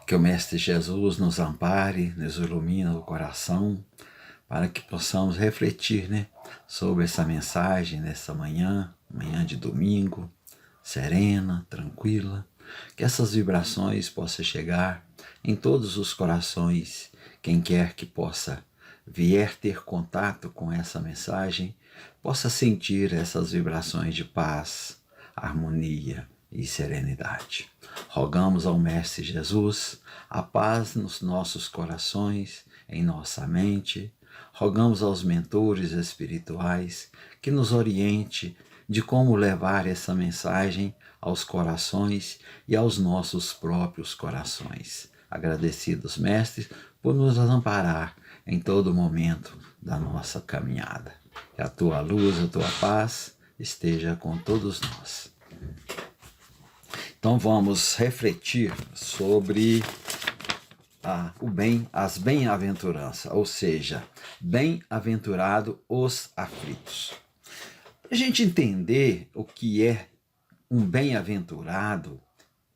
Que o Mestre Jesus nos ampare, nos ilumine o coração, para que possamos refletir, sobre essa mensagem nessa manhã de domingo, serena, tranquila. Que essas vibrações possam chegar em todos os corações. Quem quer que possa vier ter contato com essa mensagem, possa sentir essas vibrações de paz, harmonia e serenidade. Rogamos ao Mestre Jesus a paz nos nossos corações, em nossa mente. Rogamos aos mentores espirituais que nos oriente de como levar essa mensagem aos corações e aos nossos próprios corações. Agradecidos, mestres, por nos amparar em todo momento da nossa caminhada. Que a tua luz, a tua paz esteja com todos nós. Então vamos refletir sobre as bem-aventuranças, ou seja, bem-aventurado os aflitos. Para a gente entender o que é um bem-aventurado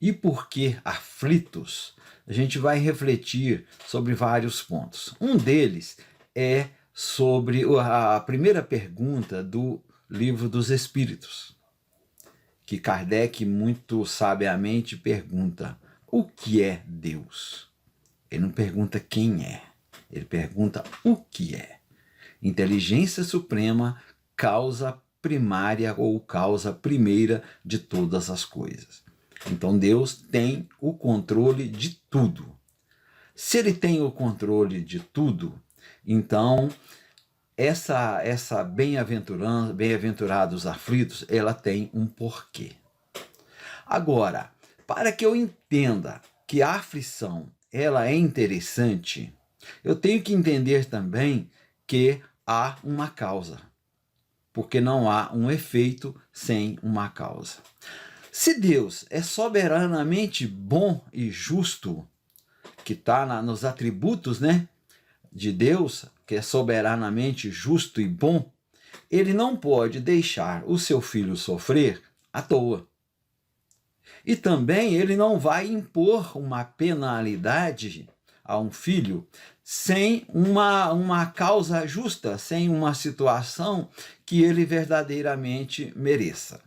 e por que aflitos, a gente vai refletir sobre vários pontos. Um deles é sobre a primeira pergunta do Livro dos Espíritos, que Kardec muito sabiamente pergunta: o que é Deus? Ele não pergunta quem é, ele pergunta o que é. Inteligência suprema, causa primária ou causa primeira de todas as coisas. Então Deus tem o controle de tudo. Se ele tem o controle de tudo, então essa bem-aventurados aflitos, ela tem um porquê. Agora, para que eu entenda que a aflição ela é interessante, eu tenho que entender também que há uma causa, porque não há um efeito sem uma causa. Se Deus é soberanamente bom e justo, que está nos atributos de Deus, que é soberanamente justo e bom, ele não pode deixar o seu filho sofrer à toa. E também ele não vai impor uma penalidade a um filho sem uma causa justa, sem uma situação que ele verdadeiramente mereça.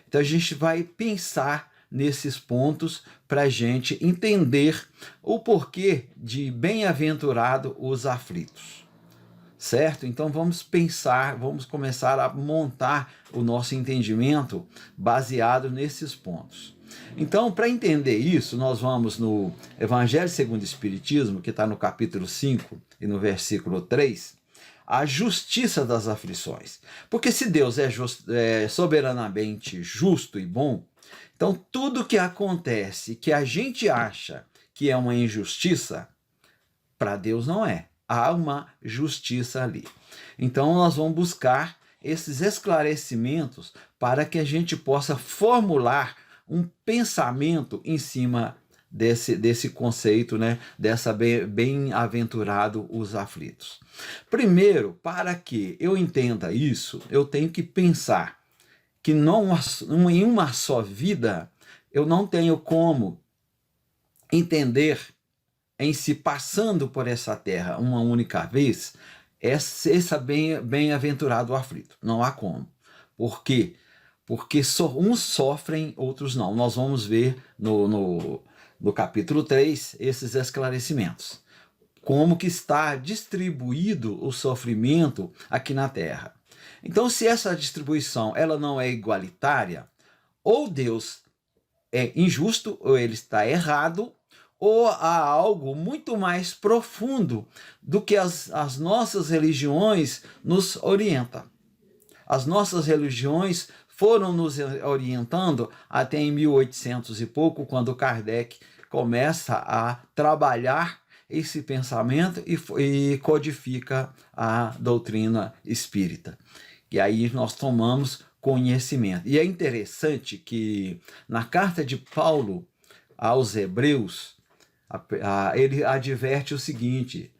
Então a gente vai pensar nesses pontos para a gente entender o porquê de bem-aventurado os aflitos. Certo? Então vamos pensar, vamos começar a montar o nosso entendimento baseado nesses pontos. Então, para entender isso, nós vamos no Evangelho segundo o Espiritismo, que está no capítulo 5 e no versículo 3, a justiça das aflições. Porque se Deus é soberanamente justo e bom, então tudo que acontece que a gente acha que é uma injustiça, para Deus não é. Há uma justiça ali. Então nós vamos buscar esses esclarecimentos para que a gente possa formular um pensamento em cima desse conceito, dessa bem-aventurado os aflitos. Primeiro, para que eu entenda isso, eu tenho que pensar que em uma só vida eu não tenho como entender em se passando por essa terra uma única vez, essa bem-aventurado aflito. Não há como. Por quê? Porque uns sofrem, outros não. Nós vamos ver no capítulo 3 esses esclarecimentos. Como que está distribuído o sofrimento aqui na Terra. Então, se essa distribuição ela não é igualitária, ou Deus é injusto, ou ele está errado, ou há algo muito mais profundo do que as nossas religiões nos orientam. As nossas religiões foram nos orientando até em 1800 e pouco, quando Kardec começa a trabalhar esse pensamento e codifica a doutrina espírita. E aí nós tomamos conhecimento. E é interessante que na carta de Paulo aos Hebreus, ele adverte o seguinte: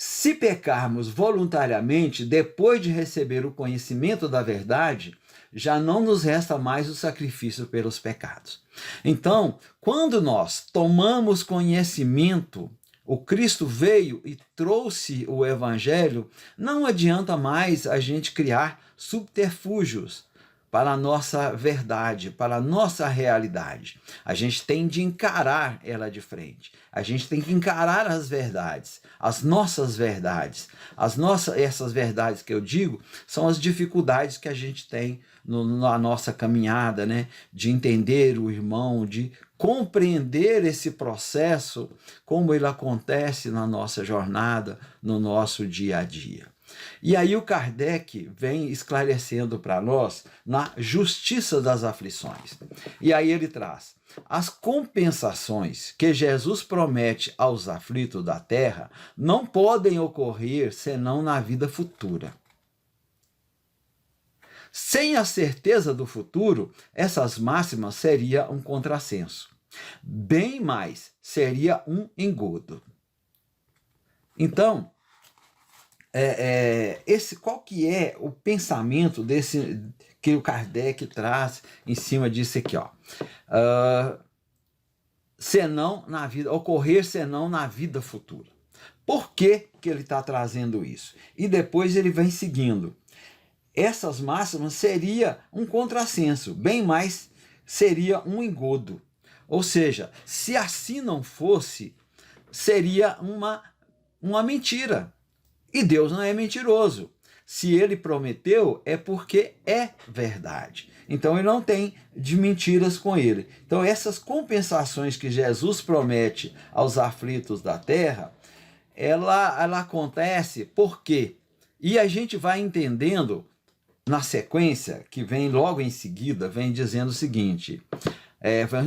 Se pecarmos voluntariamente, depois de receber o conhecimento da verdade, já não nos resta mais o sacrifício pelos pecados. Então, quando nós tomamos conhecimento, o Cristo veio e trouxe o Evangelho, não adianta mais a gente criar subterfúgios para a nossa verdade, para a nossa realidade. A gente tem de encarar ela de frente. A gente tem que encarar as verdades, as nossas verdades. Essas verdades que eu digo são as dificuldades que a gente tem na nossa caminhada, né? De entender o irmão, de compreender esse processo, como ele acontece na nossa jornada, no nosso dia a dia. E aí o Kardec vem esclarecendo para nós na justiça das aflições. E aí ele traz: as compensações que Jesus promete aos aflitos da terra não podem ocorrer senão na vida futura. Sem a certeza do futuro, essas máximas seria um contrassenso. Bem mais, seria um engodo. Então, qual que é o pensamento que o Kardec traz em cima disso aqui, ó? Senão na vida, ocorrer senão na vida futura. Por que ele está trazendo isso? E depois ele vem seguindo. Essas máximas seria um contrassenso, bem mais seria um engodo. Ou seja, se assim não fosse, seria uma mentira. E Deus não é mentiroso. Se ele prometeu, é porque é verdade. Então ele não tem de mentiras com ele. Então essas compensações que Jesus promete aos aflitos da terra, ela acontece por quê? E a gente vai entendendo na sequência, que vem logo em seguida, vem dizendo o seguinte,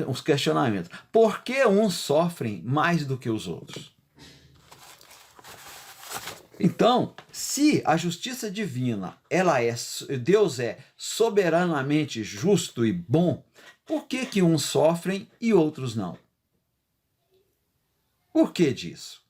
uns questionamentos. Por que uns sofrem mais do que os outros? Então, se a justiça divina, Deus é soberanamente justo e bom, por que uns sofrem e outros não? Por que disso?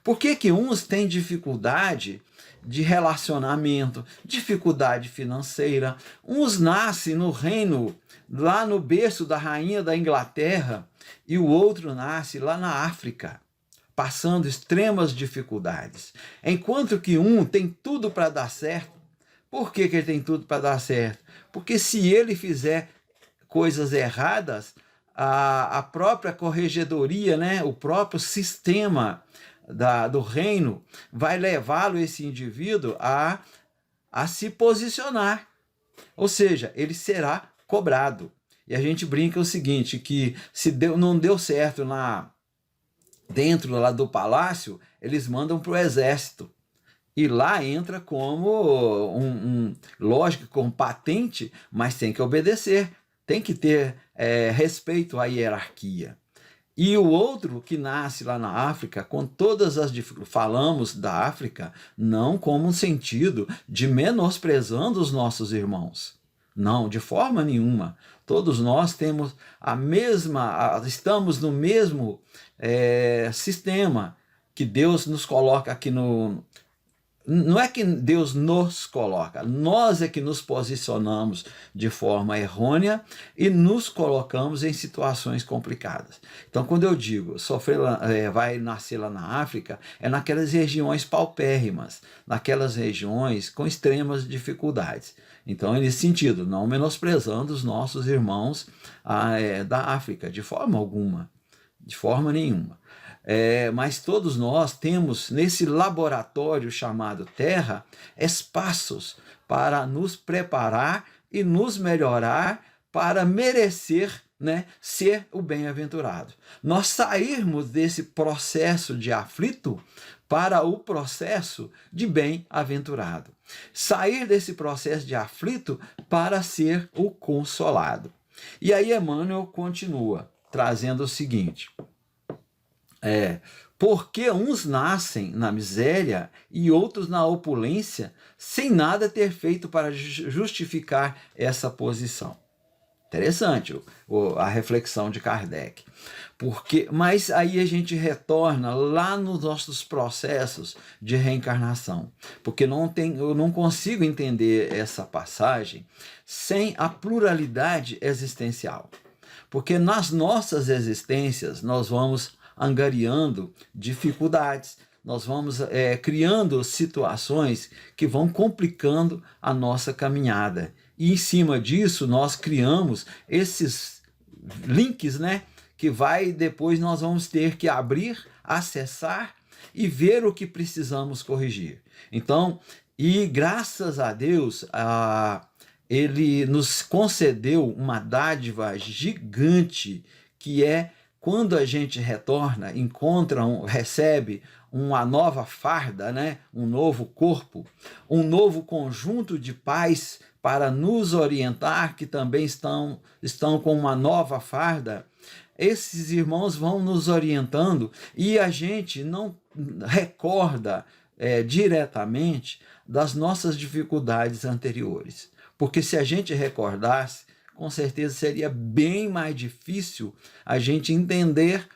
Por que uns têm dificuldade de relacionamento, dificuldade financeira? Uns nascem no reino, lá no berço da rainha da Inglaterra, e o outro nasce lá na África, passando extremas dificuldades. Enquanto que um tem tudo para dar certo. Por que ele tem tudo para dar certo? Porque se ele fizer coisas erradas, a própria corregedoria, né, o próprio sistema do reino vai levá-lo, esse indivíduo, a se posicionar. Ou seja, ele será cobrado. E a gente brinca o seguinte, que se não deu certo dentro lá do palácio, eles mandam para o exército. E lá entra como lógico, como patente, mas tem que obedecer, tem que ter respeito à hierarquia. E o outro que nasce lá na África, com todas as dificuldades, falamos da África não como um sentido de menosprezando os nossos irmãos. Não, de forma nenhuma. Todos nós temos estamos no mesmo sistema que Deus nos coloca aqui no... Não é que Deus nos coloca, nós é que nos posicionamos de forma errônea e nos colocamos em situações complicadas. Então, quando eu digo vai nascer lá na África, é naquelas regiões paupérrimas, naquelas regiões com extremas dificuldades. Então, nesse sentido, não menosprezando os nossos irmãos da África, de forma alguma, de forma nenhuma. Mas todos nós temos nesse laboratório chamado Terra espaços para nos preparar e nos melhorar para merecer, né, ser o bem-aventurado. Nós sairmos desse processo de aflito para o processo de bem-aventurado. Sair desse processo de aflito para ser o consolado. E aí Emmanuel continua trazendo o seguinte... porque uns nascem na miséria e outros na opulência, sem nada ter feito para justificar essa posição. Interessante a reflexão de Kardec. Mas aí a gente retorna lá nos nossos processos de reencarnação, porque eu não consigo entender essa passagem sem a pluralidade existencial. Porque nas nossas existências nós vamos angariando dificuldades, nós vamos criando situações que vão complicando a nossa caminhada. E em cima disso nós criamos esses links, né? Que depois nós vamos ter que abrir, acessar e ver o que precisamos corrigir. Então, e graças a Deus, ele nos concedeu uma dádiva gigante, que é quando a gente retorna, recebe uma nova farda, né? Um novo corpo, um novo conjunto de pais para nos orientar, que também estão com uma nova farda. Esses irmãos vão nos orientando e a gente não recorda diretamente das nossas dificuldades anteriores. Porque se a gente recordasse, com certeza seria bem mais difícil a gente entender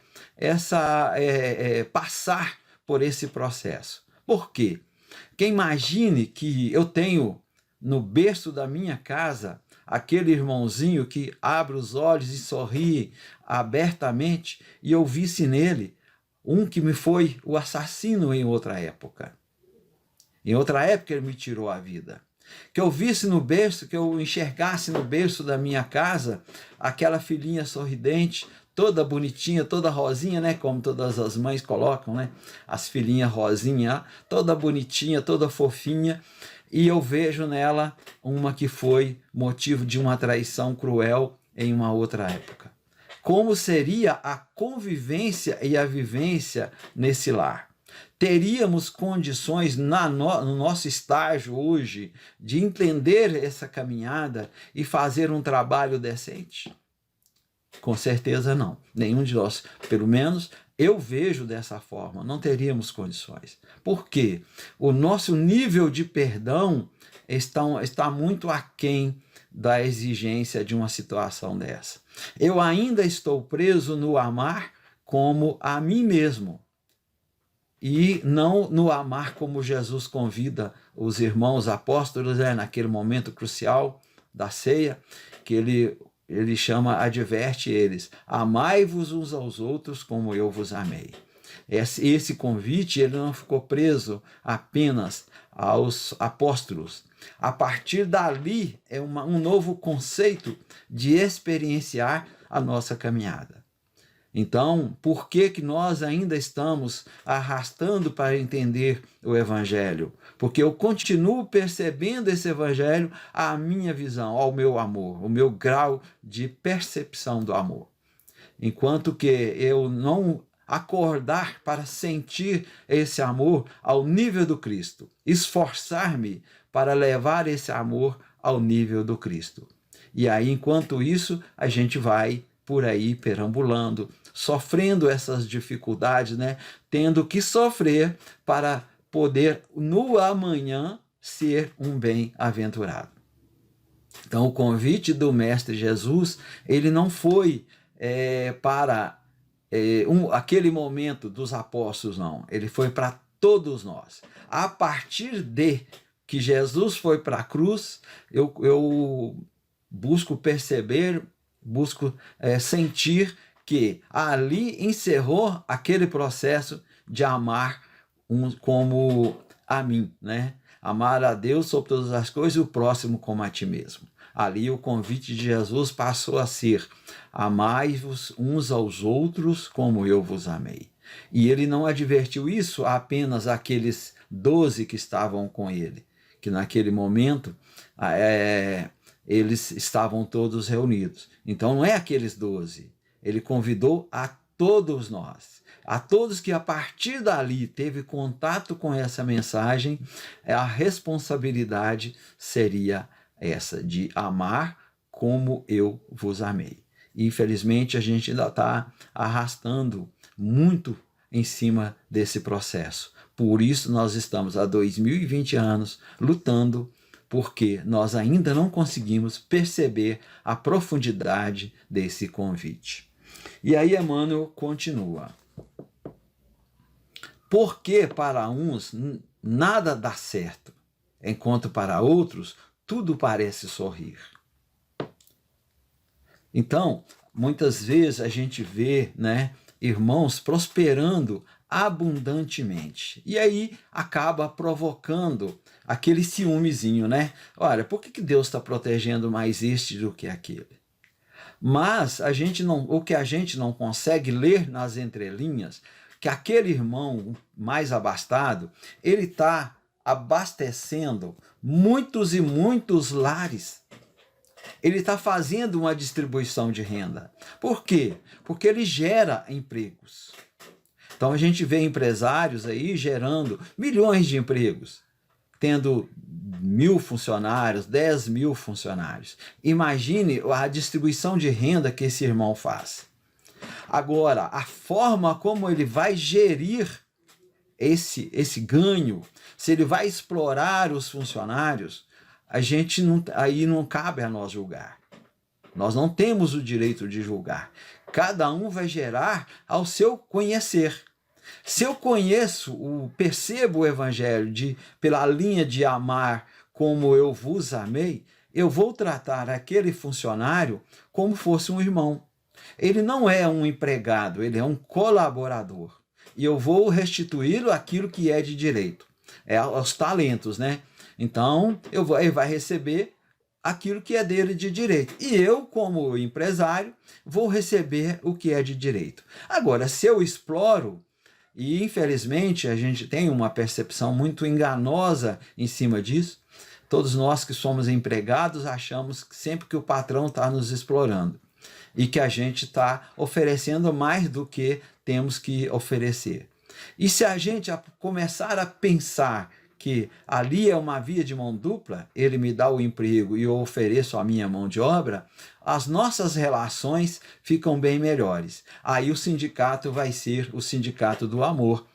passar por esse processo. Por quê? Porque imagine que eu tenho no berço da minha casa aquele irmãozinho que abre os olhos e sorri abertamente, e eu visse nele um que me foi o assassino em outra época. Em outra época ele me tirou a vida. Que eu visse no berço, que eu enxergasse no berço da minha casa aquela filhinha sorridente, toda bonitinha, toda rosinha, né? Como todas as mães colocam, né? As filhinhas rosinha, toda bonitinha, toda fofinha. E eu vejo nela uma que foi motivo de uma traição cruel em uma outra época. Como seria a convivência e a vivência nesse lar? Teríamos condições no nosso estágio hoje de entender essa caminhada e fazer um trabalho decente? Com certeza não. Nenhum de nós, pelo menos eu vejo dessa forma, não teríamos condições. Por quê? O nosso nível de perdão está muito aquém da exigência de uma situação dessa. Eu ainda estou preso no amar como a mim mesmo, e não no amar como Jesus convida os irmãos apóstolos, naquele momento crucial da ceia, que ele adverte eles: amai-vos uns aos outros como eu vos amei. Esse convite ele não ficou preso apenas aos apóstolos. A partir dali é um novo conceito de experienciar a nossa caminhada. Então, por que nós ainda estamos arrastando para entender o Evangelho? Porque eu continuo percebendo esse Evangelho à minha visão, ao meu amor, o meu grau de percepção do amor. Enquanto que eu não acordar para sentir esse amor ao nível do Cristo, esforçar-me para levar esse amor ao nível do Cristo. E aí, enquanto isso, a gente vai por aí perambulando, sofrendo essas dificuldades, né? Tendo que sofrer para poder no amanhã ser um bem-aventurado. Então o convite do Mestre Jesus, ele não foi para aquele momento dos apóstolos, não. Ele foi para todos nós. A partir de que Jesus foi para a cruz, eu busco perceber, busco sentir que ali encerrou aquele processo de amar como a mim, né? Amar a Deus sobre todas as coisas e o próximo como a ti mesmo. Ali o convite de Jesus passou a ser: amai-vos uns aos outros como eu vos amei. E ele não advertiu isso apenas àqueles 12 que estavam com ele, que naquele momento eles estavam todos reunidos. Então não é aqueles 12. Ele convidou a todos nós, a todos que a partir dali teve contato com essa mensagem. A responsabilidade seria essa, de amar como eu vos amei. E, infelizmente, a gente ainda está arrastando muito em cima desse processo. Por isso nós estamos há 2020 anos lutando porque nós ainda não conseguimos perceber a profundidade desse convite. E aí Emmanuel continua. Porque para uns nada dá certo, enquanto para outros tudo parece sorrir. Então, muitas vezes a gente vê, né, irmãos prosperando abundantemente. E aí acaba provocando aquele ciúmezinho, né? Olha, por que Deus está protegendo mais este do que aquele? Mas o que a gente não consegue ler nas entrelinhas, que aquele irmão mais abastado, ele está abastecendo muitos e muitos lares. Ele está fazendo uma distribuição de renda. Por quê? Porque ele gera empregos. Então a gente vê empresários aí gerando milhões de empregos, tendo 1.000 funcionários, 10.000 funcionários. Imagine a distribuição de renda que esse irmão faz. Agora, a forma como ele vai gerir esse ganho, se ele vai explorar os funcionários, aí não cabe a nós julgar. Nós não temos o direito de julgar. Cada um vai gerar ao seu conhecer. Se eu percebo o evangelho pela linha de amar como eu vos amei, eu vou tratar aquele funcionário como fosse um irmão. Ele não é um empregado, ele é um colaborador. E eu vou restituí-lo aquilo que é de direito. Os talentos, né? Então, ele vai receber aquilo que é dele de direito. E eu, como empresário, vou receber o que é de direito. Agora, se eu exploro, e infelizmente a gente tem uma percepção muito enganosa em cima disso, todos nós que somos empregados achamos que sempre que o patrão está nos explorando e que a gente está oferecendo mais do que temos que oferecer. E se a gente começar a pensar que ali é uma via de mão dupla, ele me dá o emprego e eu ofereço a minha mão de obra, as nossas relações ficam bem melhores. Aí o sindicato vai ser o sindicato do amor.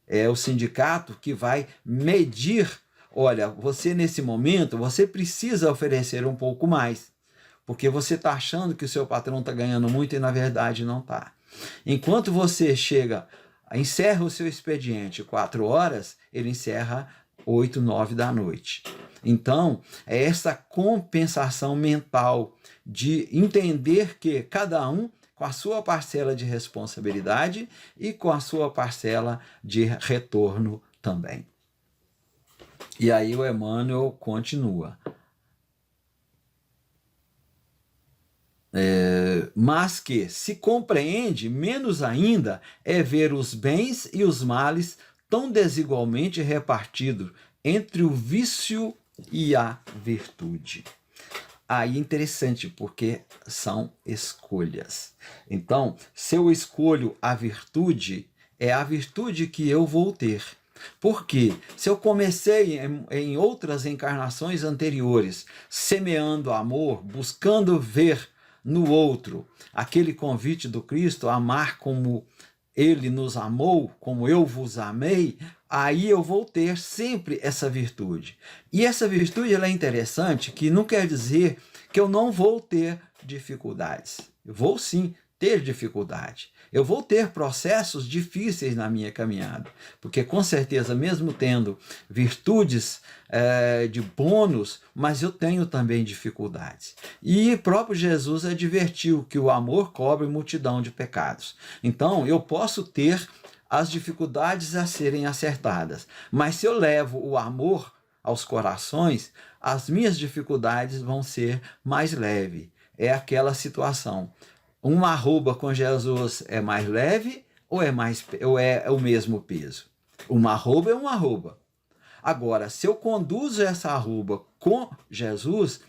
É o sindicato que vai medir, olha, você nesse momento, você precisa oferecer um pouco mais, porque você está achando que o seu patrão está ganhando muito e na verdade não está. Enquanto você encerra o seu expediente 4 horas, ele encerra 8, 9 da noite. Então, é essa compensação mental de entender que cada um com a sua parcela de responsabilidade e com a sua parcela de retorno também. E aí o Emmanuel continua. Mas que se compreende, menos ainda é ver os bens e os males tão desigualmente repartidos entre o vício e a virtude. Aí é interessante, porque são escolhas. Então, se eu escolho a virtude, é a virtude que eu vou ter. Porque se eu comecei em outras encarnações anteriores, semeando amor, buscando ver no outro aquele convite do Cristo, amar como ele nos amou, como eu vos amei, aí eu vou ter sempre essa virtude. E essa virtude ela é interessante, que não quer dizer que eu não vou ter dificuldades. Eu vou sim ter dificuldade. Eu vou ter processos difíceis na minha caminhada, porque com certeza, mesmo tendo virtudes de bônus, mas eu tenho também dificuldades. E o próprio Jesus advertiu que o amor cobre multidão de pecados. Então, eu posso ter as dificuldades a serem acertadas, mas se eu levo o amor aos corações, as minhas dificuldades vão ser mais leves. É aquela situação. Uma arroba com Jesus é mais leve ou é o mesmo peso? Uma arroba é uma arroba. Agora, se eu conduzo essa arroba com Jesus,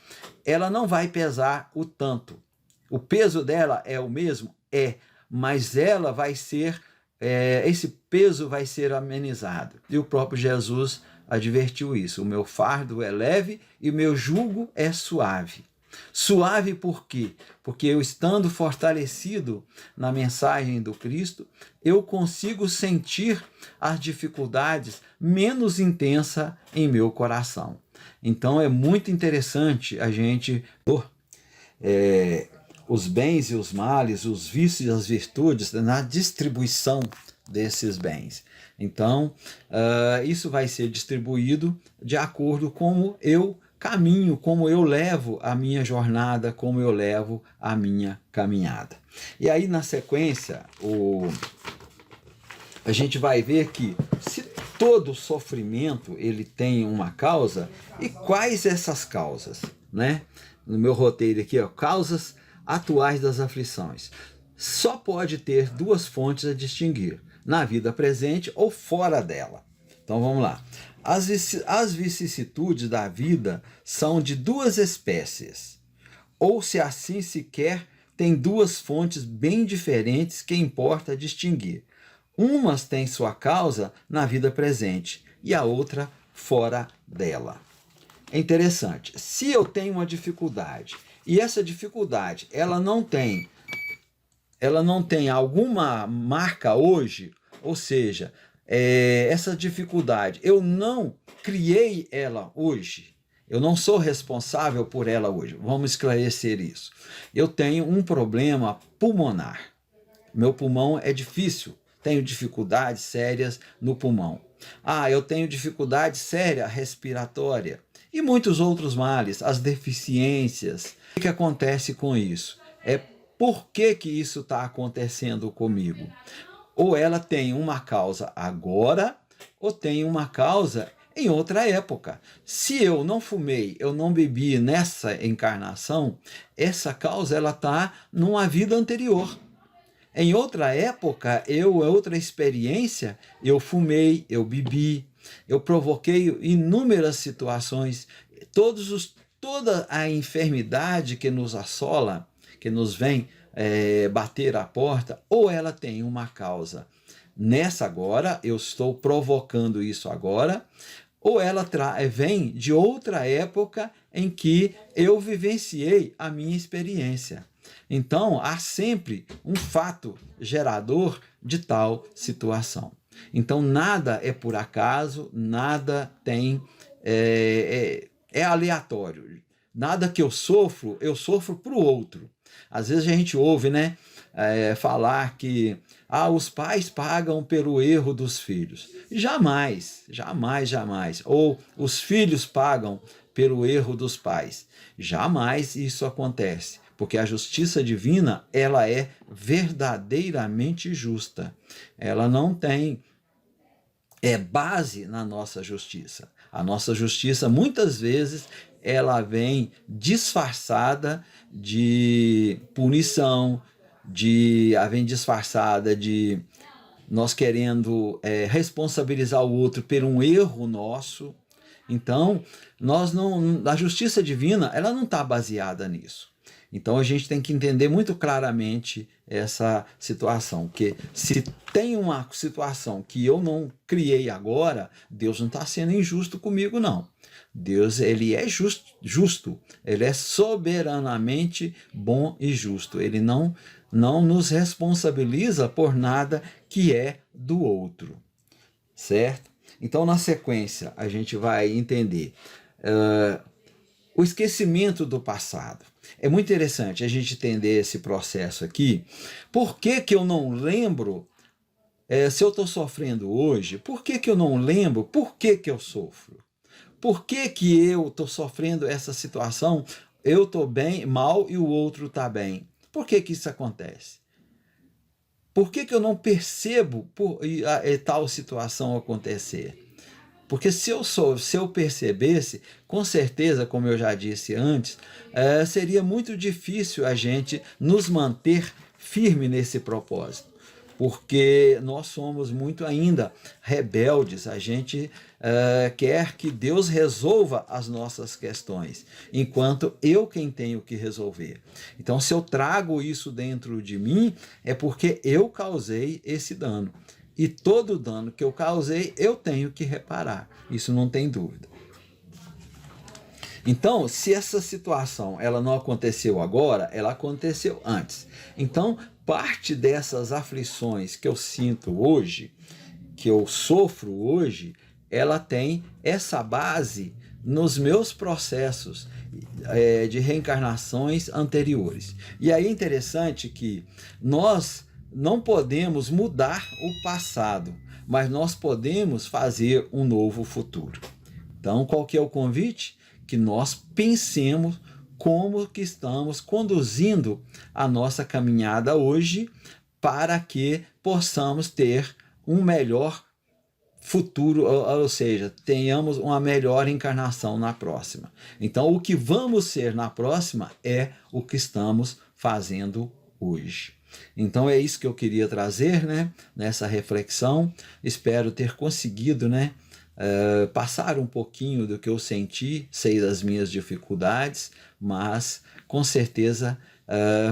ela não vai pesar o tanto. O peso dela é o mesmo? É, mas ela vai ser, esse peso vai ser amenizado. E o próprio Jesus advertiu isso. O meu fardo é leve e o meu jugo é suave. Suave por quê? Porque eu estando fortalecido na mensagem do Cristo, eu consigo sentir as dificuldades menos intensas em meu coração. Então é muito interessante a gente os bens e os males, os vícios e as virtudes na distribuição desses bens. Então, isso vai ser distribuído de acordo com como eu caminho, como eu levo a minha jornada, como eu levo a minha caminhada. E aí, na sequência, a gente vai ver que se todo sofrimento ele tem uma causa, e quais essas causas, né? No meu roteiro aqui, ó, causas atuais das aflições. Só pode ter duas fontes a distinguir, na vida presente ou fora dela. Então vamos lá. As vicissitudes da vida são de duas espécies, ou se assim se quer, tem duas fontes bem diferentes que importa distinguir. Umas têm sua causa na vida presente e a outra fora dela. É interessante. Se eu tenho uma dificuldade e essa dificuldade ela não tem alguma marca hoje, ou seja, essa dificuldade eu não criei ela hoje, eu não sou responsável por ela hoje. Vamos esclarecer isso. Eu tenho um problema pulmonar. Meu pulmão é difícil, tenho dificuldades sérias no pulmão. Eu tenho dificuldade séria respiratória e muitos outros males, as deficiências. O que acontece com isso? Por que isso está acontecendo comigo? Ou ela tem uma causa agora, ou tem uma causa em outra época. Se eu não fumei, eu não bebi nessa encarnação, essa causa ela está numa vida anterior. Em outra época, outra experiência, eu fumei, eu bebi, eu provoquei inúmeras situações, toda a enfermidade que nos assola, que nos vem bater a porta, ou ela tem uma causa nessa agora, eu estou provocando isso agora, ou ela vem de outra época em que eu vivenciei a minha experiência. Então, há sempre um fato gerador de tal situação. Então, nada é por acaso, nada é aleatório. Nada que eu sofro para o outro. Às vezes a gente ouve, né, falar que os pais pagam pelo erro dos filhos. Jamais, jamais, jamais. Ou os filhos pagam pelo erro dos pais. Jamais isso acontece, porque a justiça divina ela é verdadeiramente justa. Ela não tem base na nossa justiça. A nossa justiça, muitas vezes, ela vem disfarçada de punição, vem disfarçada de nós querendo responsabilizar o outro por um erro nosso. Então, a justiça divina ela não está baseada nisso. Então a gente tem que entender muito claramente essa situação, que se tem uma situação que eu não criei agora, Deus não está sendo injusto comigo, não. Deus ele é justo, ele é soberanamente bom e justo. Ele não nos responsabiliza por nada que é do outro, certo? Então, na sequência, a gente vai entender o esquecimento do passado. É muito interessante a gente entender esse processo aqui. Por que eu não lembro se eu estou sofrendo hoje? Por que eu não lembro? Por que eu sofro? Por que eu estou sofrendo essa situação? Eu estou bem, mal e o outro está bem. Por que isso acontece? Por que eu não percebo tal situação acontecer? Porque se eu percebesse, com certeza, como eu já disse antes, seria muito difícil a gente nos manter firme nesse propósito. Porque nós somos muito ainda rebeldes, a gente quer que Deus resolva as nossas questões, enquanto eu quem tenho que resolver. Então, se eu trago isso dentro de mim, é porque eu causei esse dano. E todo dano que eu causei, eu tenho que reparar. Isso não tem dúvida. Então, se essa situação ela não aconteceu agora, ela aconteceu antes. Então, parte dessas aflições que eu sinto hoje, que eu sofro hoje, ela tem essa base nos meus processos de reencarnações anteriores. E aí é interessante que nós não podemos mudar o passado, mas nós podemos fazer um novo futuro. Então, qual que é o convite? Que nós pensemos como que estamos conduzindo a nossa caminhada hoje para que possamos ter um melhor futuro, ou seja, tenhamos uma melhor encarnação na próxima. Então, o que vamos ser na próxima é o que estamos fazendo hoje. Então, é isso que eu queria trazer, né, nessa reflexão. Espero ter conseguido, né, passar um pouquinho do que eu senti, sei das minhas dificuldades, mas com certeza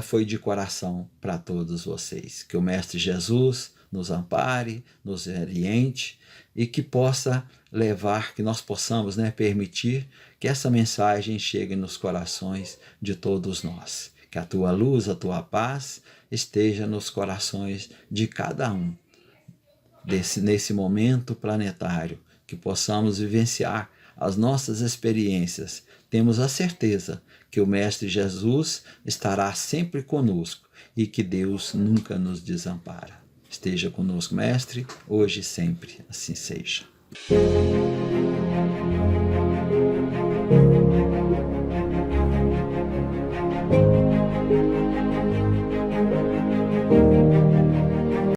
foi de coração para todos vocês. Que o Mestre Jesus nos ampare, nos oriente e que possa levar, que nós possamos, né, permitir que essa mensagem chegue nos corações de todos nós. Que a tua luz, a tua paz esteja nos corações de cada um nesse momento planetário, que possamos vivenciar as nossas experiências. Temos a certeza que o Mestre Jesus estará sempre conosco e que Deus nunca nos desampara. Esteja conosco, Mestre, hoje e sempre. Assim seja.